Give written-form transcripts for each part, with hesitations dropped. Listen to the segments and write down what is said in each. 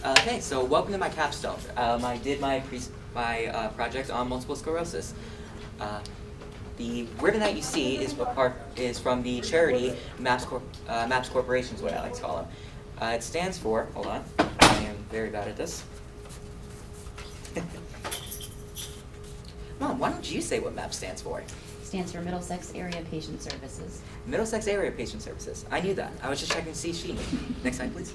Okay, so welcome to my capstone. I did my project on multiple sclerosis. The ribbon that you see is from the charity MAPS Corporation is what I like to call them. It stands for, hold on, I am very bad at this. Mom, why don't you say what MAPS stands for? Stands for Middlesex Area Patient Services. Middlesex Area Patient Services. I knew that. I was just checking to see if she knew. Next slide, please.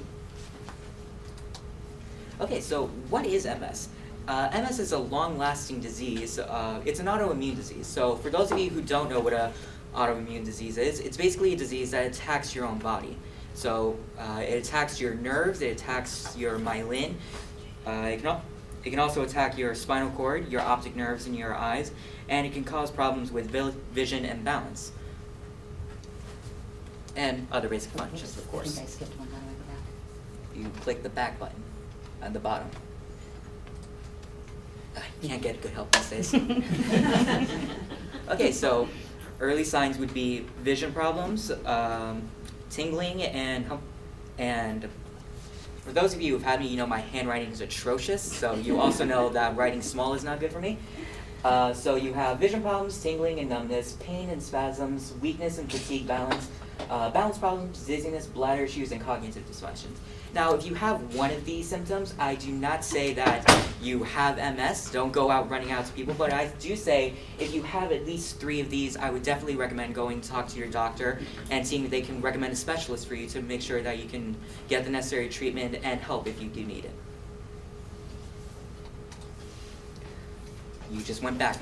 Okay, so what is MS? MS is a long-lasting disease. It's an autoimmune disease. So for those of you who don't know what an autoimmune disease is, it's basically a disease that attacks your own body. So it attacks your nerves, it attacks your myelin. It can also attack your spinal cord, your optic nerves, and your eyes, and it can cause problems with vision and balance. And other basic functions, of course. I think I skipped one. How do I go back? You click the back button at the bottom. You can't get good help these days. Okay, so early signs would be vision problems, tingling, and for those of you who've had me, you know my handwriting is atrocious, so you also know that writing small is not good for me. So you have vision problems, tingling and numbness, pain and spasms, weakness and fatigue, balance problems, dizziness, bladder issues, and cognitive dysfunctions. Now, if you have one of these symptoms, I do not say that you have MS. Don't go out running out to people, but I do say if you have at least 3 of these, I would definitely recommend going to talk to your doctor and seeing if they can recommend a specialist for you to make sure that you can get the necessary treatment and help if you do need it. You just went back.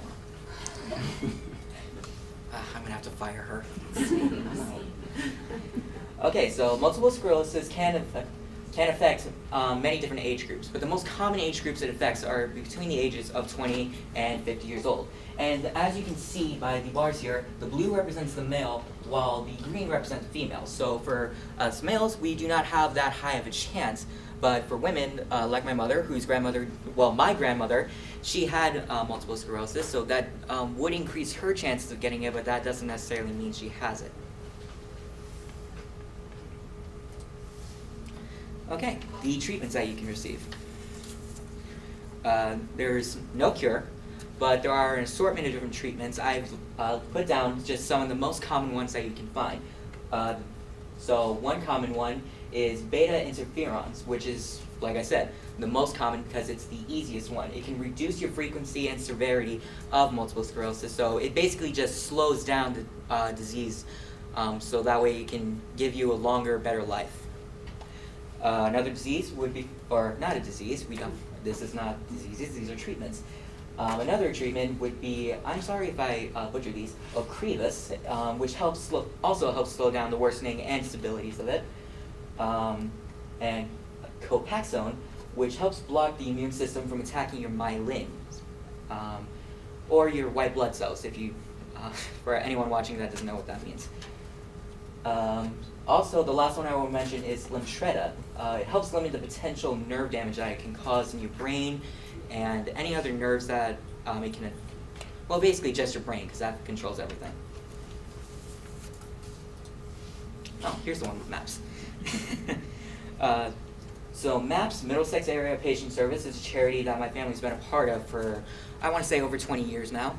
I'm gonna have to fire her. Okay, so multiple sclerosis can affect many different age groups, but the most common age groups it affects are between the ages of 20 and 50 years old. And as you can see by the bars here, the blue represents the male, while the green represents the female. So for us males, we do not have that high of a chance. But for women, like my mother, my grandmother, she had multiple sclerosis, so that would increase her chances of getting it, but that doesn't necessarily mean she has it. Okay, the treatments that you can receive. There's no cure, but there are an assortment of different treatments. I've put down just some of the most common ones that you can find. So one common one is beta interferons, which is, like I said, the most common because it's the easiest one. It can reduce your frequency and severity of multiple sclerosis, so it basically just slows down the disease, so that way it can give you a longer, better life. Another disease would be, or not a disease, this is not diseases, these are treatments. Another treatment would be, I'm sorry if I butcher these, Ocrevus, which also helps slow down the worsening and stabilities of it. And Capstone, which helps block the immune system from attacking your myelin, or your white blood cells, if you, for anyone watching that doesn't know what that means. Also, the last one I will mention is Lemtreda. It helps limit the potential nerve damage that it can cause in your brain and any other nerves that it can, well, basically just your brain, because that controls everything. Oh, here's the one with MAPS. So MAPS, Middlesex Area Patient Service, is a charity that my family's been a part of for, I want to say, over 20 years now.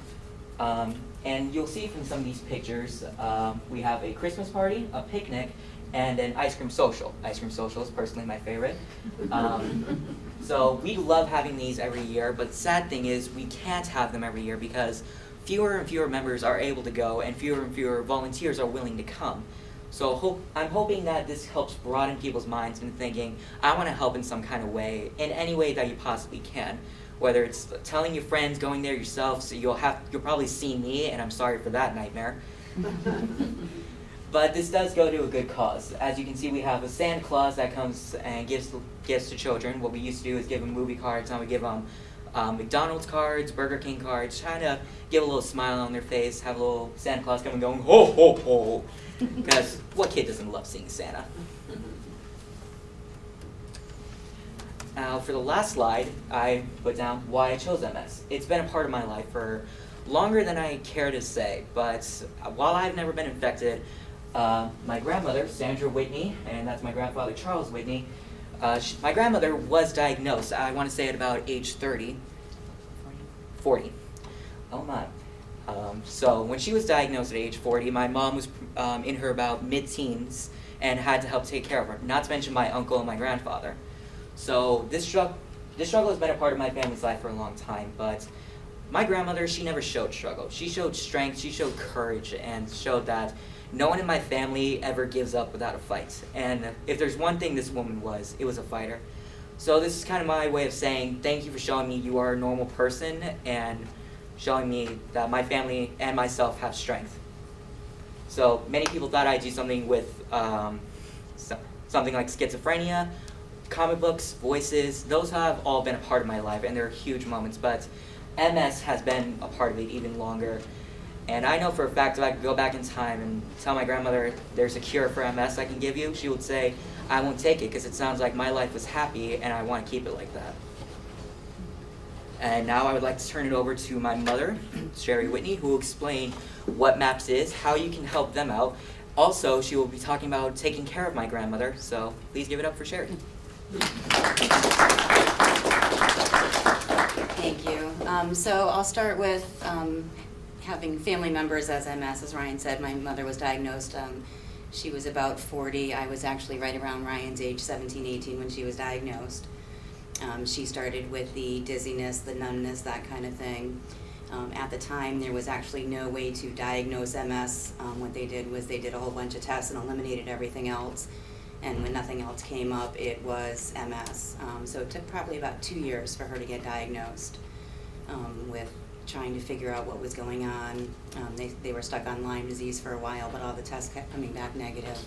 And you'll see from some of these pictures, we have a Christmas party, a picnic, and an ice cream social. Ice cream social is personally my favorite. So we love having these every year, but the sad thing is we can't have them every year because fewer and fewer members are able to go and fewer volunteers are willing to come. So I'm hoping that this helps broaden people's minds into thinking, I want to help in some kind of way, in any way that you possibly can. Whether it's telling your friends, going there yourself, so you'll probably see me, and I'm sorry for that nightmare. But this does go to a good cause. As you can see, we have a Santa Claus that comes and gives gifts to children. What we used to do is give them movie cards, now we give them McDonald's cards, Burger King cards, trying to give a little smile on their face, have a little Santa Claus come and going, ho, ho, ho. Because what kid doesn't love seeing Santa? Now, for the last slide, I put down why I chose MS. It's been a part of my life for longer than I care to say, but while I've never been infected, my grandmother, Sandra Whitney, and that's my grandfather, Charles Whitney, My grandmother was diagnosed, I want to say at about age 30. 40. Oh my. So when she was diagnosed at age 40, my mom was in her about mid-teens and had to help take care of her, not to mention my uncle and my grandfather. So this struggle has been a part of my family's life for a long time, but my grandmother, she never showed struggle. She showed strength, she showed courage, and showed that no one in my family ever gives up without a fight. And if there's one thing this woman was, it was a fighter. So this is kind of my way of saying thank you for showing me you are a normal person and showing me that my family and myself have strength. So many people thought I'd do something with something like schizophrenia, comic books, voices. Those have all been a part of my life, and they're huge moments, but MS has been a part of it even longer. And I know for a fact if I could go back in time and tell my grandmother there's a cure for MS I can give you, she would say, I won't take it because it sounds like my life was happy and I want to keep it like that. And now I would like to turn it over to my mother, Sherry Whitney, who will explain what MAPS is, how you can help them out. Also, she will be talking about taking care of my grandmother, so please give it up for Sherry. Thank you. So I'll start with having family members as MS. As Ryan said, my mother was diagnosed. She was about 40. I was actually right around Ryan's age, 17, 18, when she was diagnosed. She started with the dizziness, the numbness, that kind of thing. At the time, there was actually no way to diagnose MS. What they did was they did a whole bunch of tests and eliminated everything else. And when nothing else came up, it was MS. So it took probably about 2 years for her to get diagnosed with trying to figure out what was going on. They were stuck on Lyme disease for a while, but all the tests kept coming back negative.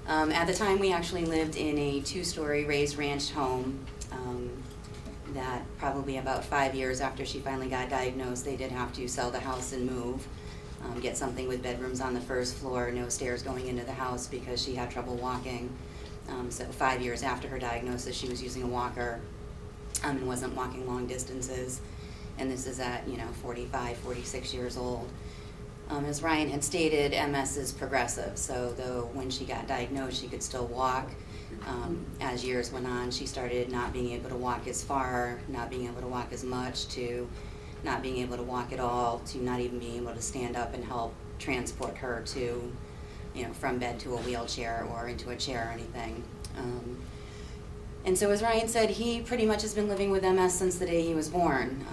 At the time, we actually lived in a 2-story raised ranch home that probably about 5 years after she finally got diagnosed, they did have to sell the house and move, get something with bedrooms on the first floor, no stairs going into the house because she had trouble walking. So 5 years after her diagnosis, she was using a walker and wasn't walking long distances. And this is at 45, 46 years old. As Ryan had stated, MS is progressive, so though when she got diagnosed she could still walk, as years went on she started not being able to walk as far, not being able to walk as much, to not being able to walk at all, to not even being able to stand up and help transport her to, from bed to a wheelchair or into a chair or anything. And so as Ryan said, he pretty much has been living with MS since the day he was born.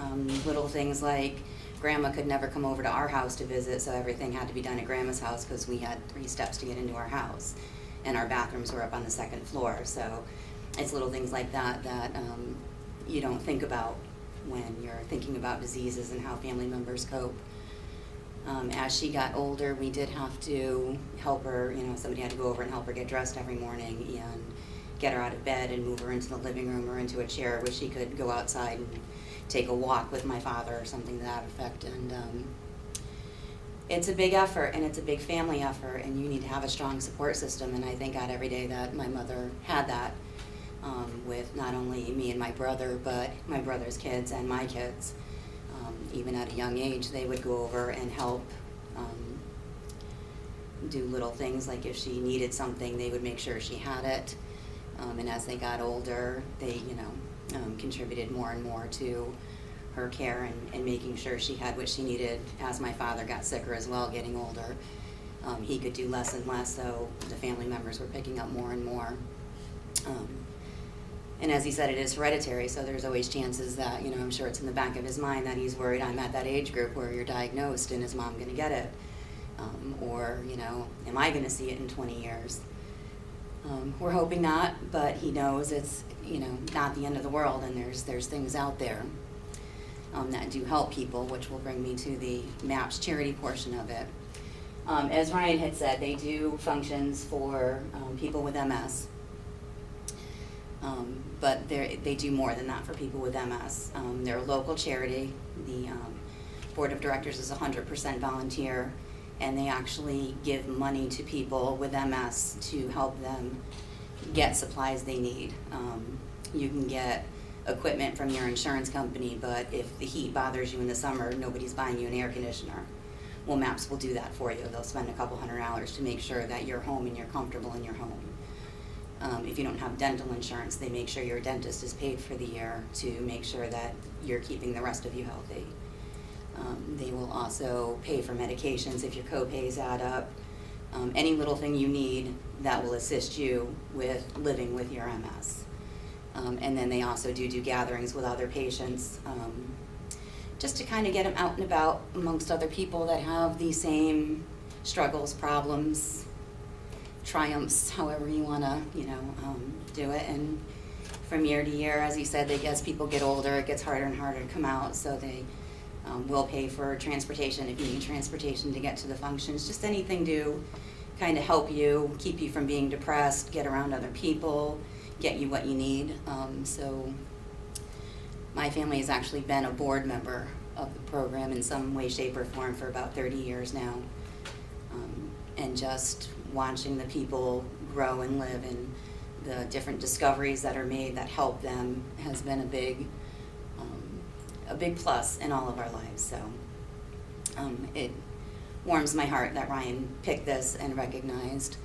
Little things like Grandma could never come over to our house to visit, so everything had to be done at Grandma's house because we had 3 steps to get into our house. And our bathrooms were up on the 2nd floor. So it's little things like that that you don't think about when you're thinking about diseases and how family members cope. As she got older, we did have to help her, somebody had to go over and help her get dressed every morning and get her out of bed and move her into the living room or into a chair where she could go outside and take a walk with my father or something to that effect. And it's a big effort and it's a big family effort, and you need to have a strong support system, and I thank God every day that my mother had that with not only me and my brother, but my brother's kids and my kids. Even at a young age, they would go over and help do little things, like if she needed something, they would make sure she had it. And as they got older, they, contributed more and more to her care and making sure she had what she needed. As my father got sicker as well, getting older, he could do less and less, so the family members were picking up more and more. And as he said, it is hereditary, so there's always chances that, I'm sure it's in the back of his mind that he's worried I'm at that age group where you're diagnosed and is mom going to get it? Or, am I going to see it in 20 years? We're hoping not, but he knows it's, not the end of the world, and there's things out there that do help people, which will bring me to the MAPS charity portion of it. As Ryan had said, they do functions for people with MS, but they do more than that for people with MS. They're a local charity. The board of directors is 100% volunteer, and they actually give money to people with MS to help them get supplies they need. You can get equipment from your insurance company, but if the heat bothers you in the summer, nobody's buying you an air conditioner. Well, MAPS will do that for you. They'll spend a couple $100 to make sure that you're home and you're comfortable in your home. If you don't have dental insurance, they make sure your dentist is paid for the year to make sure that you're keeping the rest of you healthy. They will also pay for medications if your co-pays add up. Any little thing you need that will assist you with living with your MS. And then they also do gatherings with other patients, just to kind of get them out and about amongst other people that have the same struggles, problems, triumphs, however you want to, do it. And from year to year, as you said, as people get older, it gets harder and harder to come out, so they will pay for transportation if you need transportation to get to the functions, just anything to kind of help you, keep you from being depressed, get around other people, get you what you need. So my family has actually been a board member of the program in some way, shape, or form for about 30 years now. And just watching the people grow and live and the different discoveries that are made that help them has been a big plus in all of our lives. So it warms my heart that Ryan picked this and recognized.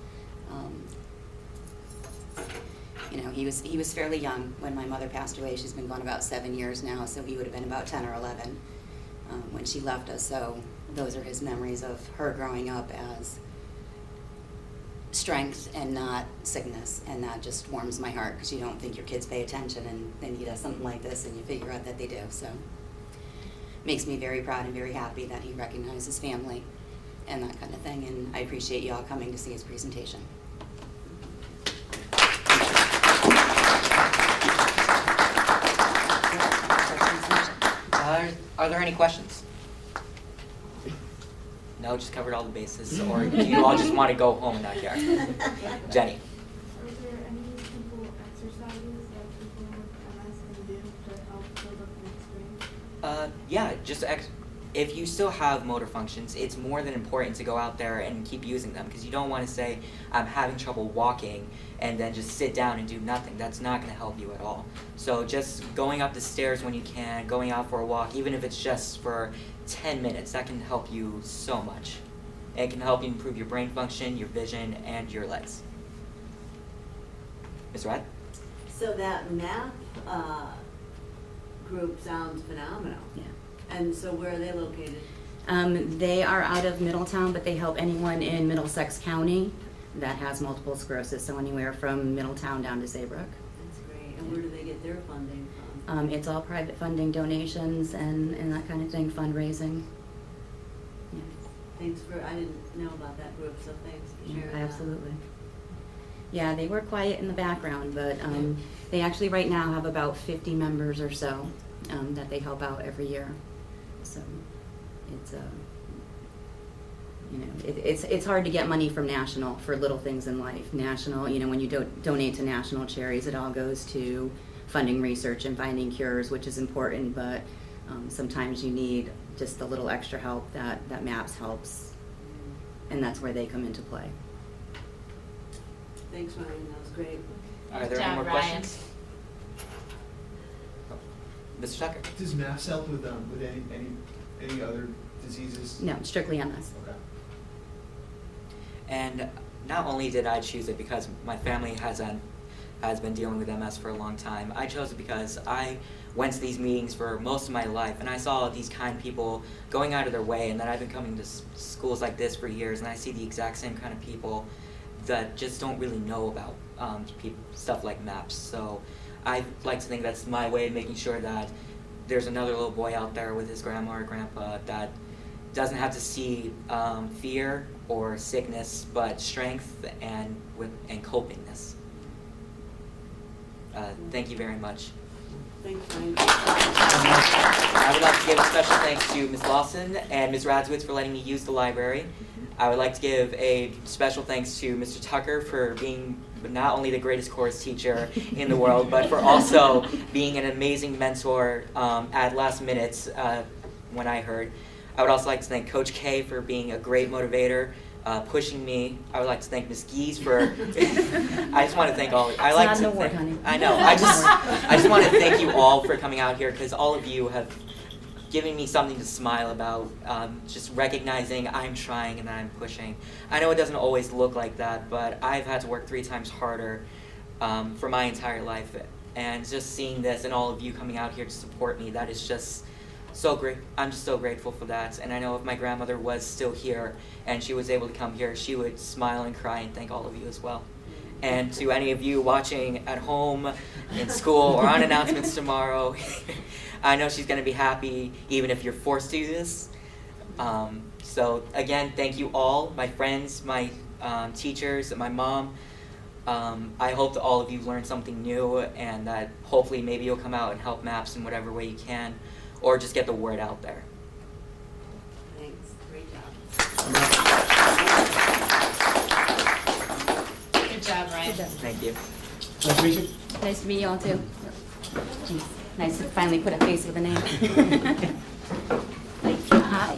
He was fairly young when my mother passed away. She's been gone about 7 years now, so he would have been about 10 or 11 when she left us. So those are his memories of her growing up as strength and not sickness, and that just warms my heart, because you don't think your kids pay attention, and then he does something like this and you figure out that they do. So makes me very proud and very happy that he recognized his family and that kind of thing, and I appreciate you all coming to see his presentation. Are there any questions? No, just covered all the bases, or do you all just want to go home and not care? Jenny. Are there any simple exercises that people with MS can do to help build up the next strength? Yeah, if you still have motor functions, it's more than important to go out there and keep using them, because you don't want to say, I'm having trouble walking, and then just sit down and do nothing. That's not going to help you at all. So just going up the stairs when you can, going out for a walk, even if it's just for 10 minutes, that can help you so much. It can help you improve your brain function, your vision, and your legs. Ms. Rad? So that MAP group sounds phenomenal. Yeah. And so where are they located? They are out of Middletown, but they help anyone in Middlesex County that has multiple sclerosis, so anywhere from Middletown down to Saybrook. That's great. And where do they get their funding from? It's all private funding, donations, and that kind of thing, fundraising. Yeah. Thanks for, I didn't know about that group, so thanks for sharing that. Absolutely. Yeah, they were quiet in the background, but they actually right now have about 50 members or so that they help out every year. So it's hard to get money from national for little things in life. National, when you donate to national charities, it all goes to funding research and finding cures, which is important, but sometimes you need just a little extra help that MAPS helps, and that's where they come into play. Thanks, Ryan. That was great. Are there any more questions? Mr. Tucker? Does MAPS help with any other diseases? No, strictly MS. Okay. And not only did I choose it because my family has been dealing with MS for a long time, I chose it because I went to these meetings for most of my life, and I saw these kind people going out of their way, and then I've been coming to schools like this for years, and I see the exact same kind of people that just don't really know about stuff like MAPS. So I like to think that's my way of making sure that there's another little boy out there with his grandma or grandpa that doesn't have to see fear or sickness, but strength and copingness. Thank you very much. Thanks, Ryan. I would like to give a special thanks to Ms. Lawson and Ms. Radzewitz for letting me use the library. I would like to give a special thanks to Mr. Tucker for being not only the greatest chorus teacher in the world, but for also being an amazing mentor at last minute when I heard. I would also like to thank Coach K for being a great motivator, pushing me. I would like to thank Ms. Gies for. I just want to thank all. I like to award, thank. honey. I know. I just want to thank you all for coming out here, because all of you have given me something to smile about. Just recognizing I'm trying and I'm pushing. I know it doesn't always look like that, but I've had to work 3 times harder for my entire life. And just seeing this and all of you coming out here to support me, that is just so great. I'm just so grateful for that. And I know if my grandmother was still here and she was able to come here, she would smile and cry and thank all of you as well. And to any of you watching at home, in school, or on announcements tomorrow, I know she's going to be happy even if you're forced to do this. So again, thank you all, my friends, my teachers, my mom. I hope that all of you learned something new, and that hopefully maybe you'll come out and help MAPS in whatever way you can, or just get the word out there. Thanks, great job. Good job, Ryan. Thank you. Nice to meet you. Nice to meet you all too. Jeez, nice to finally put a face with a name. Hi.